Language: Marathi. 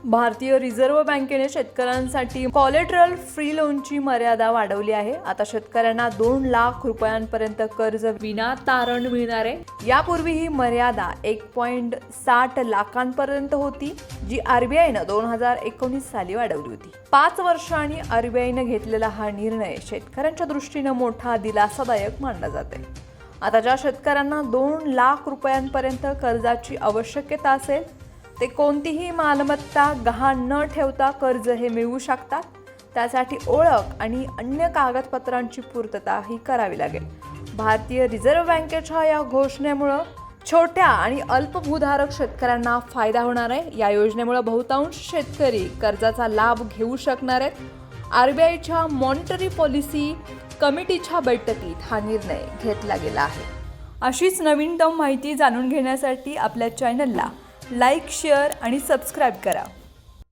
भारतीय रिझर्व्ह बँकेने शेतकऱ्यांसाठी कोलॅटरल फ्री लोनची मर्यादा वाढवली आहे। आता शेतकऱ्यांना 2 लाख रुपयांपर्यंत कर्ज विना तारण मिळणार आहे। यापूर्वी ही मर्यादा 1.60 लाखांपर्यंत होती, जी आरबीआयने 2019 साली वाढवली होती। 5 वर्षांनी आरबीआयने घेतलेला हा निर्णय शेतकऱ्यांच्या दृष्टीने मोठा दिलासादायक मानला जातो। आता ज्या शेतकऱ्यांना 2 लाख रुपयांपर्यंत कर्जाची आवश्यकता असेल ते कोणतीही मालमत्ता गहाण न ठेवता कर्ज हे मिळवू शकतात। त्यासाठी ओळख आणि अन्य कागदपत्रांची पूर्तता ही करावी लागेल। भारतीय रिझर्व्ह बँकेच्या या घोषणेमुळे छोट्या आणि अल्पभूधारक शेतकऱ्यांना फायदा होणार आहे। या योजनेमुळे बहुतांश शेतकरी कर्जाचा लाभ घेऊ शकणार आहेत। आरबीआयच्या मॉनिटरी पॉलिसी कमिटीच्या बैठकीत हा निर्णय घेतला गेला आहे। अशीच नवीनतम माहिती जाणून घेण्यासाठी आपल्या चॅनलला लाईक, शेअर आणि सबस्क्राईब करा।